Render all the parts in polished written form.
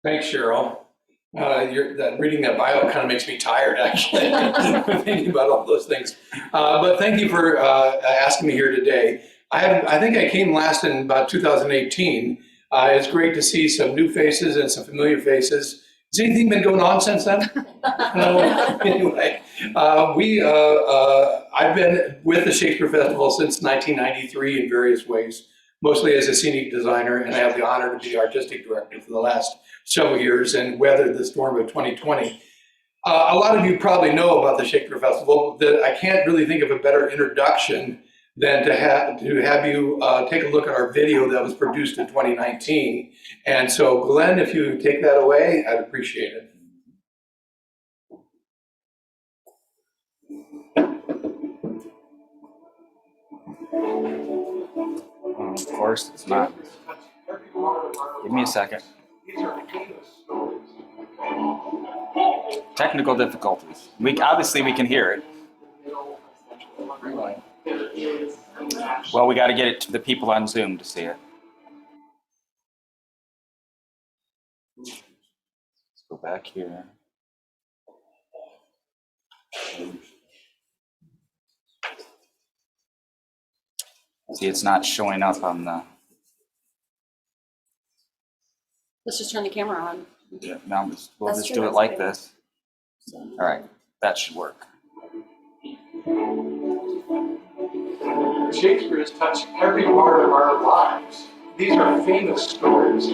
Thanks, Cheryl. Reading that bio kind of makes me tired, actually, thinking about all those things. But thank you for asking me here today. I think I came last in about 2018. It's great to see some new faces and some familiar faces. Has anything been going on since then? No. Anyway, I've been with the Shakespeare Festival since 1993 in various ways, mostly as a scenic designer, and I have the honor to be artistic director for the last several years and weathered the storm of 2020. A lot of you probably know about the Shakespeare Festival. That I can't really think of a better introduction than to have you take a look at our video that was produced in 2019. And so, Glenn, if you take that away, I'd appreciate it. Of course, it's not. Give me a second. Technical difficulties. Obviously we can hear it. Well, we got to get it to the people on Zoom to see it. Let's go back here. See, it's not showing up on the... Let's just turn the camera on. Yeah, no, we'll just do it like this. All right, that should work. Shakespeare has touched every part of our lives. These are famous stories.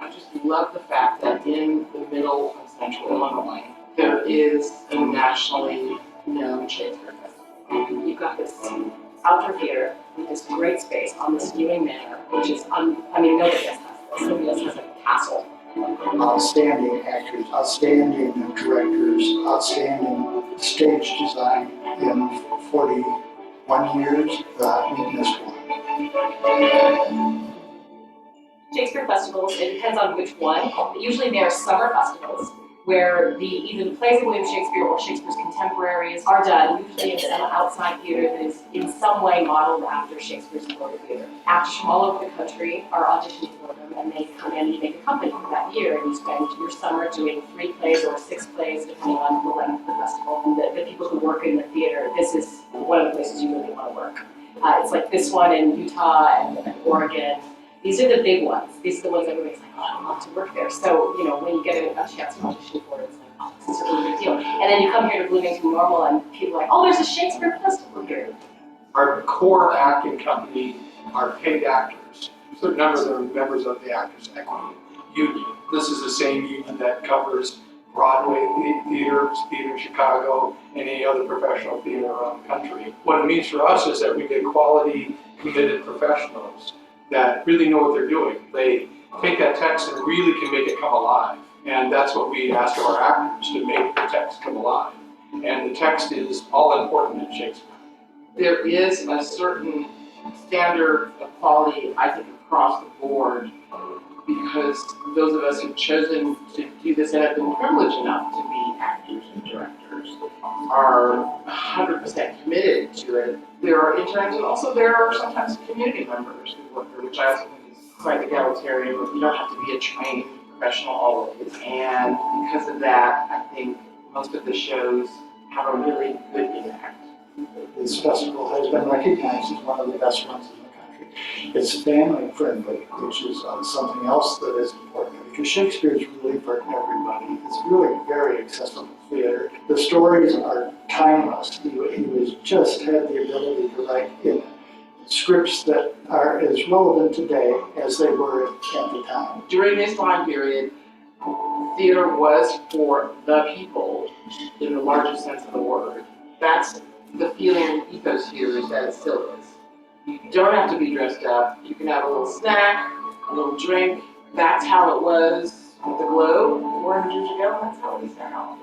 I just love the fact that in the middle of central Illinois, there is a nationally known Shakespeare Festival. You've got this outdoor theater with this great space on this viewing manor, which is, nobody else has this. Nobody else has a castle. Outstanding actors, outstanding directors, outstanding stage design in 41 years, we missed one. Shakespeare festivals, it depends on which one. Usually they are summer festivals where either the plays of William Shakespeare or Shakespeare's contemporaries are done, usually in an outside theater that is in some way modeled after Shakespeare's Globe Theater. Actors from all over the country are auditioning for them, and they come in and make a company for that year, and you spend your summer doing 3 plays or 6 plays, depending on the length of the festival. And the people who work in the theater, this is one of the places you really want to work. It's like this one in Utah and Oregon. These are the big ones. These are the ones everybody's like, oh, I want to work there. So, when you get a chance to audition for it, it's like, oh, this is a really big deal. And then you come here to Bloomington Normal and people are like, oh, there's a Shakespeare festival here. Our core acting company are paid actors. A certain number of them are members of the Actors Equity Union. This is the same union that covers Broadway theater in Chicago, and any other professional theater around the country. What it means for us is that we get quality, committed professionals that really know what they're doing. They take that text and really can make it come alive. And that's what we ask of our actors, to make the text come alive. And the text is all important in Shakespeare. There is a certain standard of quality, I think, across the board, because those of us who've chosen to do this and have been privileged enough to be actors and directors are 100% committed to it. There are interns, and also there are sometimes community members who work there, which I also think is quite egalitarian. You don't have to be a trained professional always, and because of that, I think most of the shows have a really good impact. This festival has been recognized as one of the best ones in the country. It's family friendly, which is something else that is important, because Shakespeare is really for everybody. It's really very accessible theater. The stories are timeless. He just had the ability to write in scripts that are as relevant today as they were at the time. During this time period, theater was for the people in the largest sense of the word. That's the feeling and ethos here, is that it still is. You don't have to be dressed up. You can have a little snack, a little drink. That's how it was with the Globe 400 years ago. That's how it is now.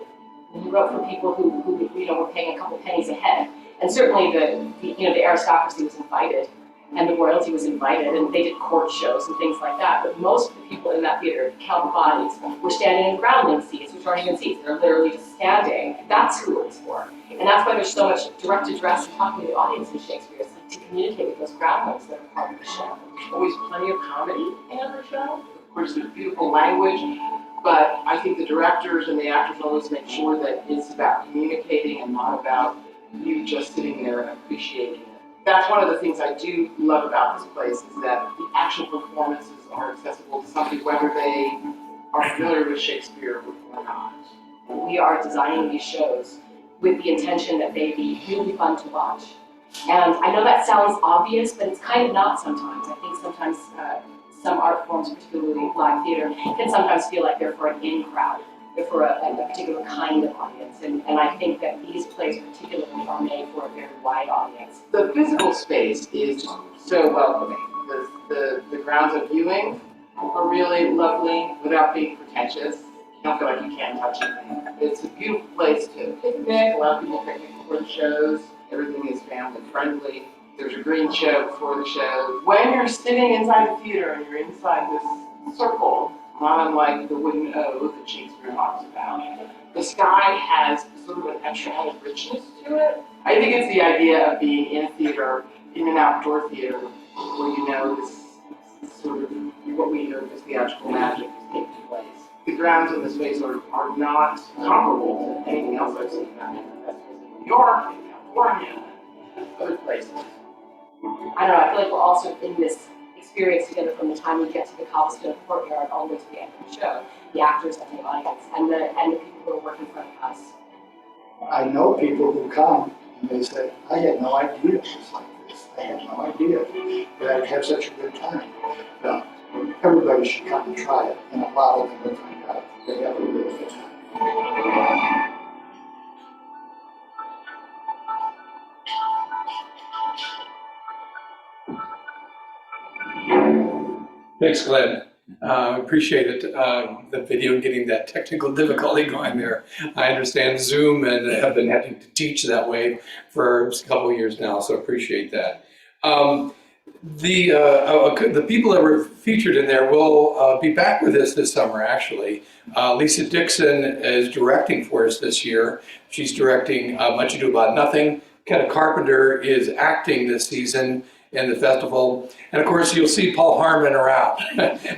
And he wrote for people who were paying a couple pennies a head. And certainly the aristocracy was invited, and the royalty was invited, and they did court shows and things like that. But most of the people in that theater, count the bodies, were standing in grounding seats, which aren't even seats. They're literally just standing. That's who it was for. And that's why there's so much direct address and talking to the audience in Shakespeare. It's like to communicate with those groundlings that are part of the show. always plenty of comedy in every show. Of course, there's beautiful language, but I think the directors and the actors always make sure that it's about communicating and not about you just sitting there and appreciating it. That's one of the things I do love about this place is that the actual performances are accessible to somebody, whether they are familiar with Shakespeare or not. We are designing these shows with the intention that they be really fun to watch. And I know that sounds obvious, but it's kind of not sometimes. I think sometimes some art forms, particularly live theater, can sometimes feel like they're for an in crowd. They're for a particular kind of audience. And I think that these plays particularly are made for a very wide audience. The physical space is so welcoming. The grounds of viewing are really lovely without being pretentious. You don't feel like you can't touch anything. It's a beautiful place to picnic. A lot of people picnic before the shows. Everything is family friendly. There's a green show before the show. When you're sitting inside the theater and you're inside this circle, not unlike the wooden O that Shakespeare talks about, the sky has sort of an extra added richness to it. I think it's the idea of being in a theater, in an outdoor theater, where you know this sort of what we know as theatrical magic is taking place. The grounds in this space are not comparable to anything else I've seen out in the festivals in New York, in California, and other places. I don't know, I feel like we're also in this experience together from the time we get to the cobblestone courtyard all the way to the end of the show, the actors and the audience, and the people who are working in front of us. I know people who come and they say, I had no idea it was like this. I had no idea that I'd have such a good time. Well, everybody should come and try it, and a lot of them will find out they have a really good time. Thanks, Glenn. Appreciate it, the video and getting that technical difficulty going there. I understand Zoom and have been having to teach that way for a couple of years now, so appreciate that. The people that were featured in there will be back with us this summer, actually. Lisa Dixon is directing for us this year. She's directing Much Ado About Nothing. Keta Carpenter is acting this season in the festival. And of course, you'll see Paul Harmon around,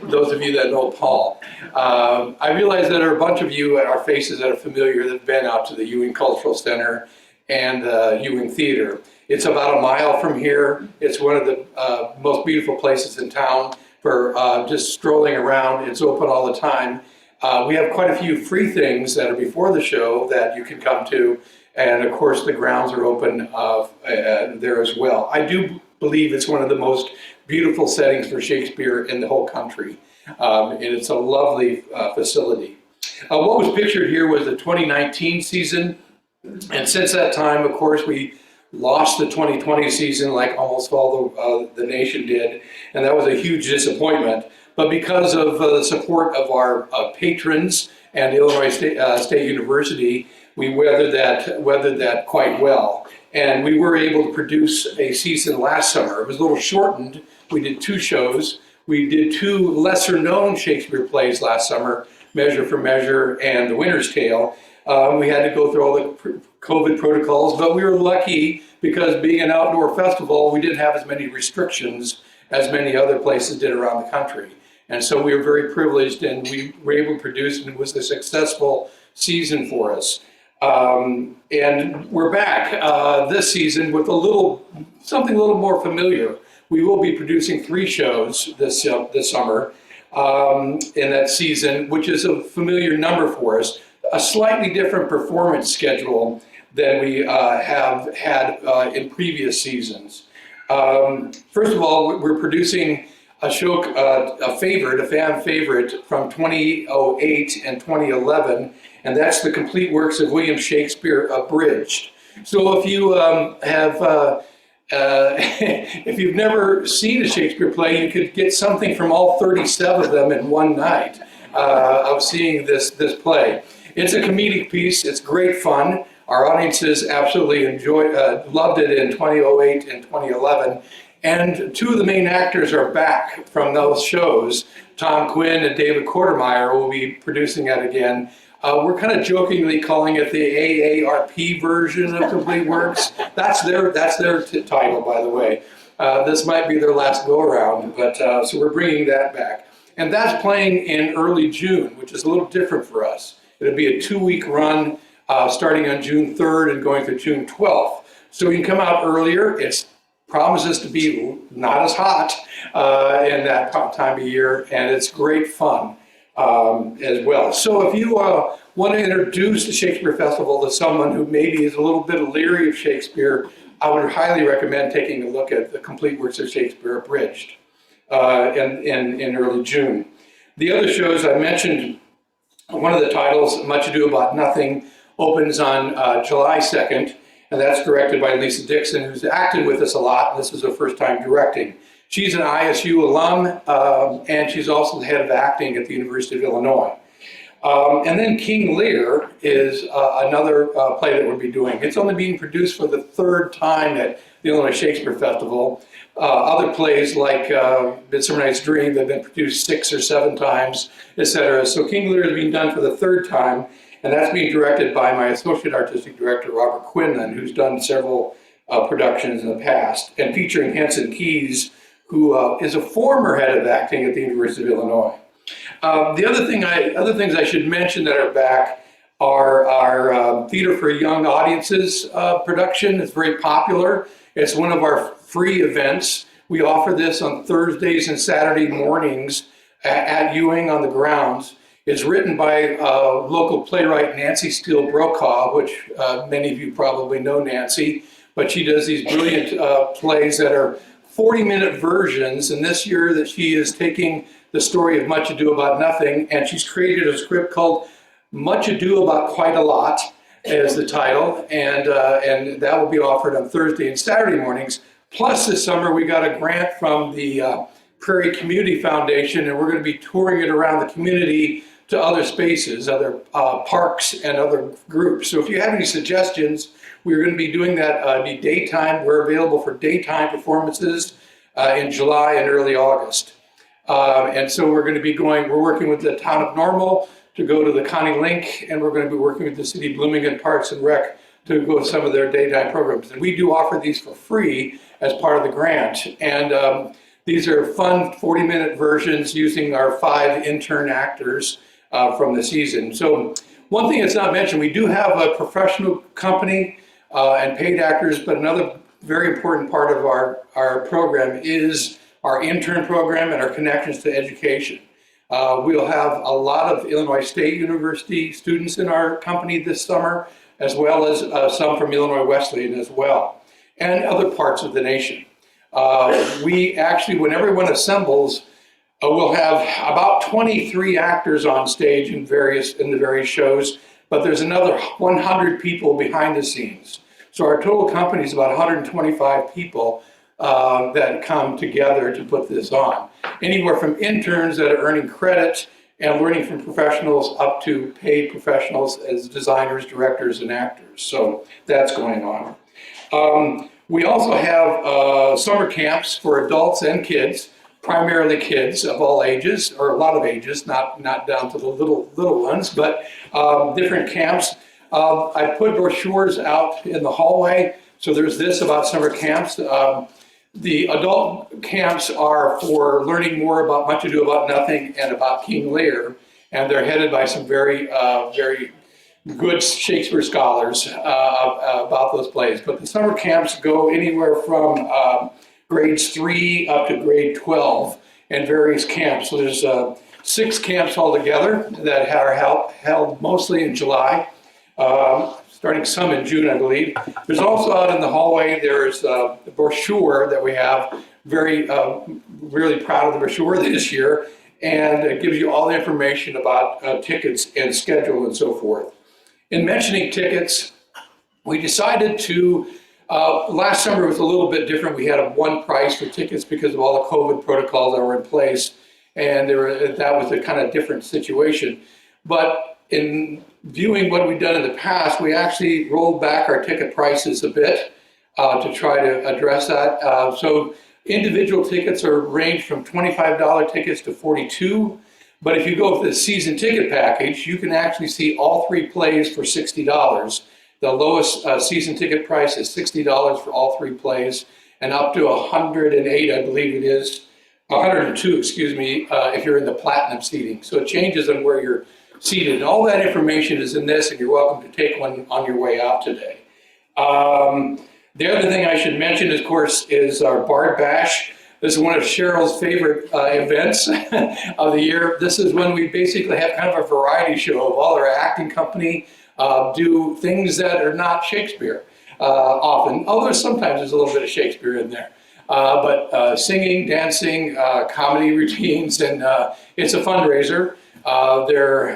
those of you that know Paul. I realize that there are a bunch of you, our faces that are familiar, that have been out to the Ewing Cultural Center and the Ewing Theater. It's about a mile from here. It's one of the most beautiful places in town for just strolling around. It's open all the time. We have quite a few free things that are before the show that you can come to. And of course, the grounds are open there as well. I do believe it's one of the most beautiful settings for Shakespeare in the whole country. And it's a lovely facility. What was pictured here was the 2019 season. And since that time, of course, we lost the 2020 season like almost all the nation did. And that was a huge disappointment. But because of the support of our patrons and Illinois State University, we weathered that quite well. And we were able to produce a season last summer. It was a little shortened. We did 2 shows. We did 2 lesser known Shakespeare plays last summer, Measure for Measure and The Winter's Tale. We had to go through all the COVID protocols, but we were lucky because being an outdoor festival, we didn't have as many restrictions as many other places did around the country. And so we were very privileged and we were able to produce, and it was a successful season for us. And we're back this season with something a little more familiar. We will be producing 3 shows this summer in that season, which is a familiar number for us. A slightly different performance schedule than we have had in previous seasons. First of all, we're producing a show, a fan favorite from 2008 and 2011, and that's the complete works of William Shakespeare abridged. So if you if you've never seen a Shakespeare play, you could get something from all 37 of them in one night of seeing this play. It's a comedic piece. It's great fun. Our audiences absolutely loved it in 2008 and 2011. And 2 of the main actors are back from those shows. Tom Quinn and David Quartermeyer will be producing it again. We're kind of jokingly calling it the AARP version of Complete Works. That's their title, by the way. this might be their last go-around, but so we're bringing that back. And that's playing in early June, which is a little different for us. It'll be a 2-week run starting on June 3rd and going through June 12th. So we can come out earlier. It promises to be not as hot in that time of year, and it's great fun as well. So if you want to introduce the Shakespeare Festival to someone who maybe is a little bit leery of Shakespeare, I would highly recommend taking a look at the Complete Works of Shakespeare Abridged in early June. The other shows I mentioned, one of the titles, Much Ado About Nothing, opens on July 2nd, and that's directed by Lisa Dixon, who's acted with us a lot. This is her first time directing. She's an ISU alum, and she's also the head of acting at the University of Illinois. And then King Lear is another play that we'll be doing. It's only being produced for the 3rd time at the Illinois Shakespeare Festival. Other plays like Midsummer Night's Dream have been produced 6 or 7 times, etc. So King Lear is being done for the 3rd time, and that's being directed by my Associate Artistic Director, Robert Quinlan, who's done several productions in the past, and featuring Henson Keys, who is a former head of acting at the University of Illinois. The other things I should mention that are back are our Theater for Young Audiences production. It's very popular. It's one of our free events. We offer this on Thursdays and Saturday mornings at Ewing on the grounds. It's written by local playwright Nancy Steele Brokaw, which many of you probably know Nancy, but she does these brilliant plays that are 40-minute versions, and this year that she is taking the story of Much Ado About Nothing, and she's created a script called Much Ado About Quite a Lot, as the title, and that will be offered on Thursday and Saturday mornings. Plus this summer we got a grant from the Prairie Community Foundation, and we're going to be touring it around the community to other spaces, other parks and other groups. So if you have any suggestions, we're going to be doing that the daytime. We're available for daytime performances in July and early August. And so we're going to be we're working with the town of Normal to go to the Connie Link, and we're going to be working with the city of Bloomington Parks and Rec to go to some of their daytime programs. And we do offer these for free as part of the grant. And these are fun 40-minute versions using our 5 intern actors from the season. So one thing that's not mentioned, we do have a professional company and paid actors, but another very important part of our program is our intern program and our connections to education. We'll have a lot of Illinois State University students in our company this summer, as well as some from Illinois Wesleyan as well, and other parts of the nation. We actually, when everyone assembles, we'll have about 23 actors on stage in the various shows, but there's another 100 people behind the scenes. So our total company is about 125 people that come together to put this on. Anywhere from interns that are earning credit and learning from professionals up to paid professionals as designers, directors, and actors. So that's going on. We also have summer camps for adults and kids, primarily kids of all ages, or a lot of ages, not down to the little ones, but different camps. I put brochures out in the hallway. So there's this about summer camps. The adult camps are for learning more about Much Ado About Nothing and about King Lear, and they're headed by some very good Shakespeare scholars about those plays. But the summer camps go anywhere from grades 3 up to grade 12 in various camps. So there's 6 camps altogether that are held mostly in July. Starting some in June, I believe. There's also out in the hallway, there's a brochure that we have. Really proud of the brochure this year. And it gives you all the information about tickets and schedule and so forth. In mentioning tickets, we decided to, last summer was a little bit different. We had a one price for tickets because of all the COVID protocols that were in place. And that was a kind of different situation. But in viewing what we've done in the past, we actually rolled back our ticket prices a bit to try to address that. So individual tickets are range from $25 tickets to $42. But if you go with the season ticket package, you can actually see all 3 plays for $60. The lowest season ticket price is $60 for all 3 plays. and up to 108, I believe it is, 102, excuse me, if you're in the platinum seating. So it changes on where you're seated. All that information is in this, and you're welcome to take one on your way out today. The other thing I should mention, of course, is our Bard Bash. This is one of Cheryl's favorite events of the year. This is when we basically have kind of a variety show of all our acting company do things that are not Shakespeare often, although sometimes there's a little bit of Shakespeare in there. But singing, dancing, comedy routines, and it's a fundraiser.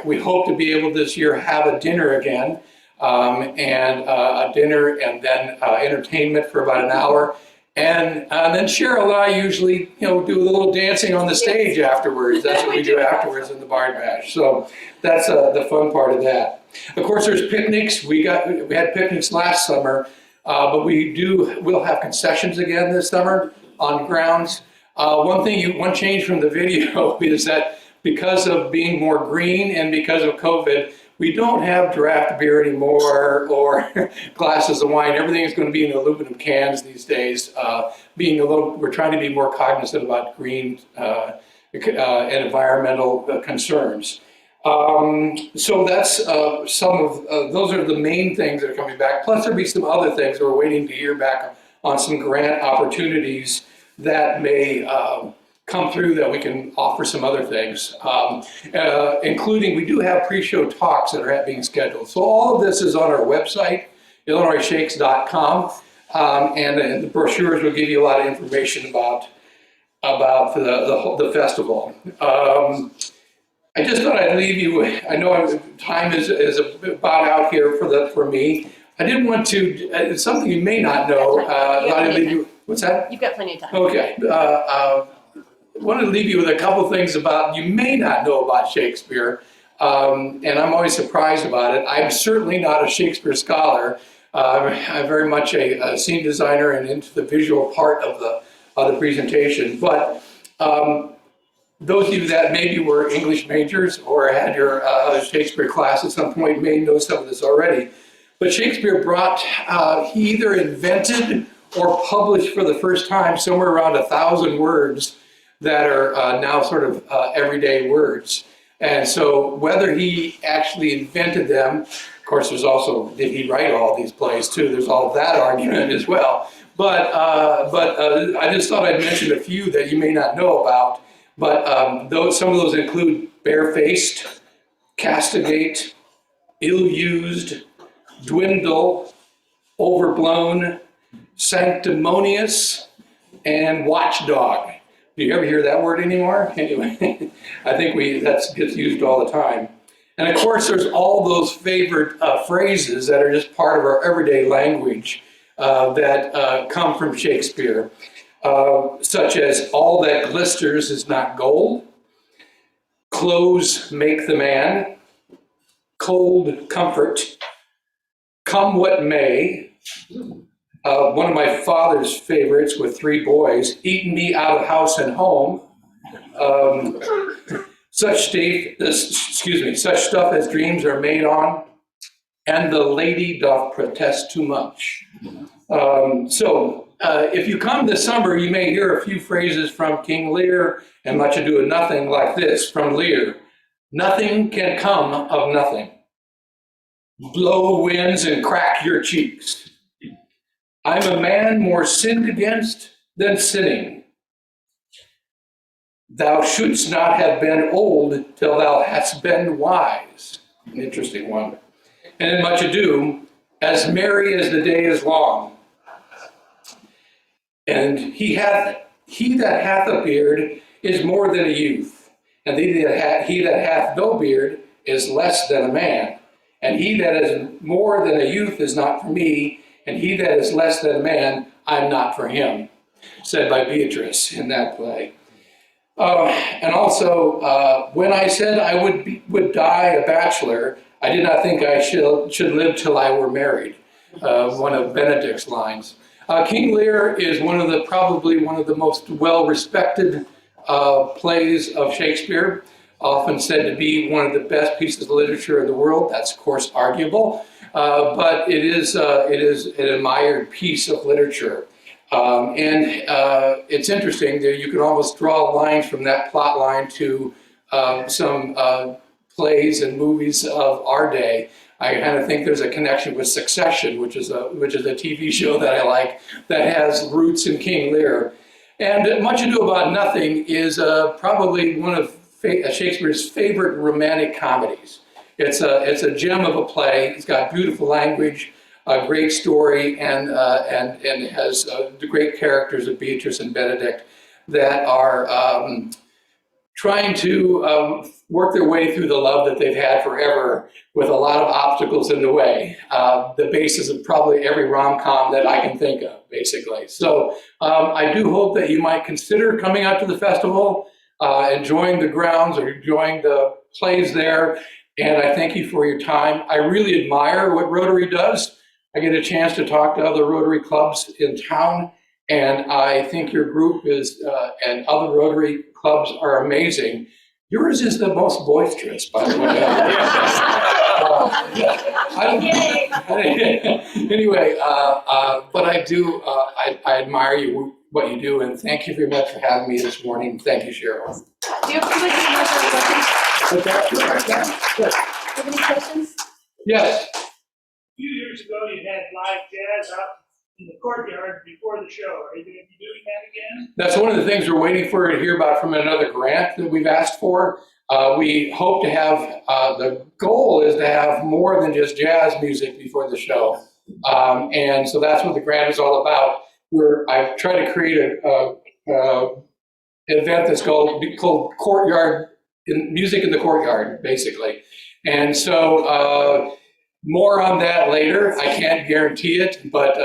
We hope to be able this year have a dinner again, and a dinner and then entertainment for about an hour. And then Cheryl and I usually, do a little dancing on the stage afterwards. That's what we do afterwards in the Bard Bash. So that's the fun part of that. Of course, there's picnics. We had picnics last summer, but we'll have concessions again this summer on grounds. One change from the video is that because of being more green and because of COVID, we don't have draft beer anymore or glasses of wine. Everything is going to be in aluminum cans these days. We're trying to be more cognizant about green and environmental concerns. So that's some of those are the main things that are coming back. Plus there'll be some other things. We're waiting to hear back on some grant opportunities that may come through that we can offer some other things, including we do have pre-show talks that are being scheduled. So all of this is on our website, illinoisshakes.com, and the brochures will give you a lot of information about the festival. I just thought I'd leave you. I know time is about out here for me. I didn't want to. It's something you may not know. What's that? You've got plenty of time. Okay. I wanted to leave you with a couple things you may not know about Shakespeare, and I'm always surprised about it. I'm certainly not a Shakespeare scholar. I'm very much a scene designer and into the visual part of the presentation. But those of you that maybe were English majors or had your Shakespeare class at some point may know some of this already. But Shakespeare he either invented or published for the first time somewhere around 1,000 words that are now sort of everyday words. And so whether he actually invented them, of course there's also, did he write all these plays too? There's all of that argument as well. But I just thought I'd mention a few that you may not know about. But some of those include barefaced, castigate, ill-used, dwindle, overblown, sanctimonious, and watchdog. Do you ever hear that word anymore? Anyway, I think that gets used all the time. And of course, there's all those favorite phrases that are just part of our everyday language that come from Shakespeare, such as "all that glisters is not gold," "clothes make the man," "cold comfort," "come what may." One of my father's favorites with 3 boys, "eaten me out of house and home." Such stuff as dreams are made on, and the lady doth protest too much. So if you come this summer, you may hear a few phrases from King Lear and Much Ado of Nothing like this from Lear. "Nothing can come of nothing. Blow winds and crack your cheeks. I'm a man more sinned against than sinning. Thou shouldst not have been old till thou hast been wise." An interesting one. And in Much Ado, "as merry as the day is long. And he that hath a beard is more than a youth. And he that hath no beard is less than a man. And he that is more than a youth is not for me. And he that is less than a man, I'm not for him," said by Beatrice in that play. And also, when I said I would die a bachelor, I did not think I should live till I were married. One of Benedict's lines. King Lear is probably one of the most well-respected plays of Shakespeare, often said to be one of the best pieces of literature in the world. That's, of course, arguable. But it is an admired piece of literature. It's interesting that you can almost draw lines from that plot line to some plays and movies of our day. I kind of think there's a connection with Succession, which is a TV show that I like that has roots in King Lear. And Much Ado About Nothing is probably one of Shakespeare's favorite romantic comedies. It's a gem of a play. It's got beautiful language, a great story, and has the great characters of Beatrice and Benedict that are trying to work their way through the love that they've had forever with a lot of obstacles in the way. The basis of probably every rom-com that I can think of, basically. So I do hope that you might consider coming out to the festival, enjoying the grounds or enjoying the plays there. And I thank you for your time. I really admire what Rotary does. I get a chance to talk to other Rotary clubs in town, and I think your group is, and other Rotary clubs are amazing. Yours is the most boisterous, by the way. Anyway, but I do, I admire you, what you do, and thank you very much for having me this morning. Thank you, Cheryl. Do you have any questions? Do you have any questions? Yes. A few years ago, you had live jazz out in the courtyard before the show. Are you going to be doing that again? That's one of the things we're waiting for to hear about from another grant that we've asked for. We hope to have, the goal is to have more than just jazz music before the show. And so that's what the grant is all about. I've tried to create an event that's called Courtyard, Music in the Courtyard, basically. And so more on that later. I can't guarantee it, but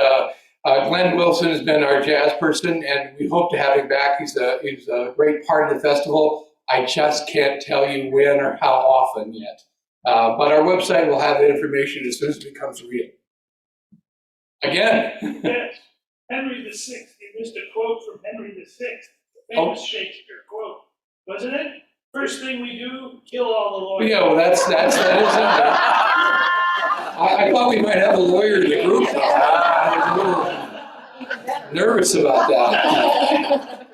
Glenn Wilson has been our jazz person, and we hope to have him back. He's a great part of the festival. I just can't tell you when or how often yet. But our website will have the information as soon as it becomes real. Again. Yes. Henry VI. You missed a quote from Henry VI. The famous Shakespeare quote, wasn't it? First thing we do, kill all the lawyers. Yeah, well, that is I thought we might have a lawyer in the group. I was a little nervous about that.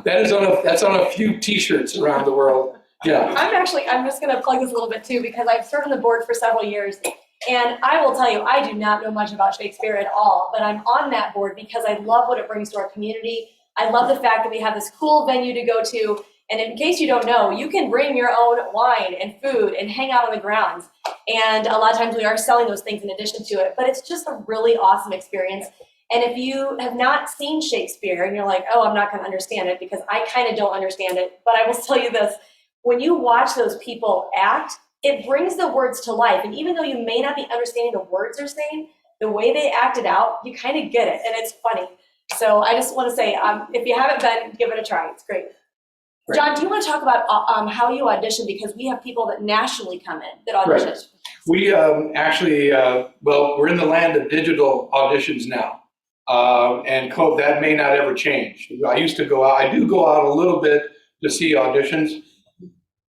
That's on a few T-shirts around the world. Yeah. I'm just going to plug this a little bit too, because I've served on the board for several years. And I will tell you, I do not know much about Shakespeare at all, but I'm on that board because I love what it brings to our community. I love the fact that we have this cool venue to go to. And in case you don't know, you can bring your own wine and food and hang out on the grounds. And a lot of times we are selling those things in addition to it, but it's just a really awesome experience. And if you have not seen Shakespeare and you're like, oh, I'm not going to understand it, because I kind of don't understand it, but I will tell you this, when you watch those people act, it brings the words to life. And even though you may not be understanding the words they're saying, the way they act it out, you kind of get it, and it's funny. So I just want to say, if you haven't been, give it a try. It's great. Right. John, do you want to talk about how you audition? Because we have people that nationally come in that audition. Right. We actually, we're in the land of digital auditions now. And that may not ever change. I used to go out, I do go out a little bit to see auditions,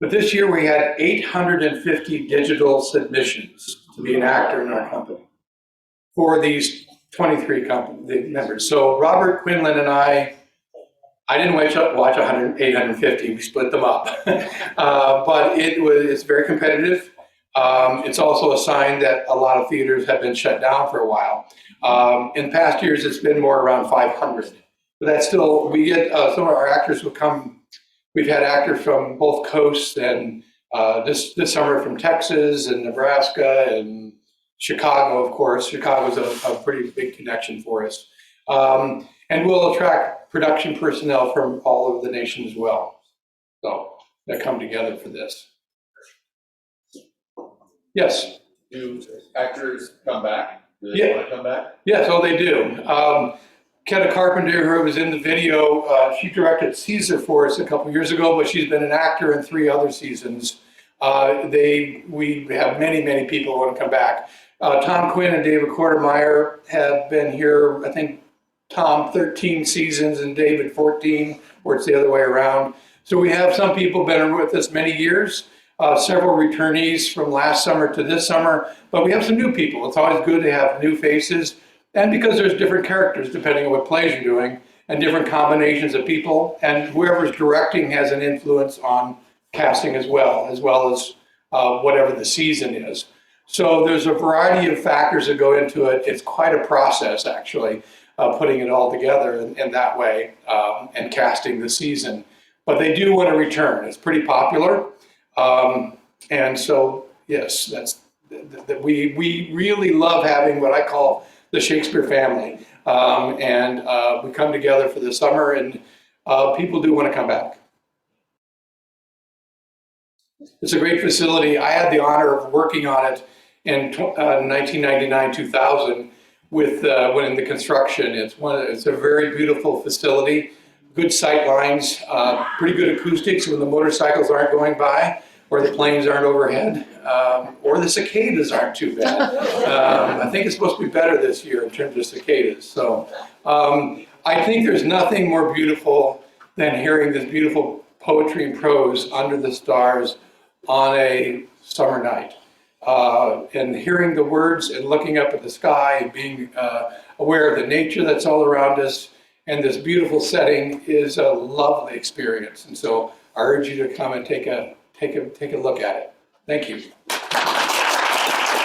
but this year we had 850 digital submissions to be an actor in our company for these 23 members. So Robert Quinlan and I didn't watch 850, we split them up. But it's very competitive. It's also a sign that a lot of theaters have been shut down for a while. In past years, it's been more around 500. But that's still, we get some of our actors who come, we've had actors from both coasts, and this summer from Texas and Nebraska and Chicago, of course. Chicago's a pretty big connection for us. And we'll attract production personnel from all over the nation as well. So that come together for this. Yes? Do actors come back? Do they want to come back? Yes, oh, they do. Kenna Carpenter, who was in the video, she directed Caesar for us a couple years ago, but she's been an actor in 3 other seasons. We have many people who want to come back. Tom Quinn and David Quartermeyer have been here, I think, Tom 13 seasons and David 14, or it's the other way around. So we have some people been with us many years, several returnees from last summer to this summer, but we have some new people. It's always good to have new faces. And because there's different characters depending on what plays you're doing, and different combinations of people, and whoever's directing has an influence on casting as well as whatever the season is. So there's a variety of factors that go into it. It's quite a process, actually, putting it all together in that way and casting the season. But they do want to return. It's pretty popular. And so, yes, we really love having what I call the Shakespeare family. We come together for the summer, and people do want to come back. It's a great facility. I had the honor of working on it in 1999-2000 when in the construction. It's a very beautiful facility, good sight lines, pretty good acoustics when the motorcycles aren't going by, or the planes aren't overhead, or the cicadas aren't too bad. I think it's supposed to be better this year in terms of cicadas. So I think there's nothing more beautiful than hearing this beautiful poetry and prose under the stars on a summer night. And hearing the words and looking up at the sky and being aware of the nature that's all around us and this beautiful setting is a lovely experience. And so I urge you to come and take a look at it. Thank you.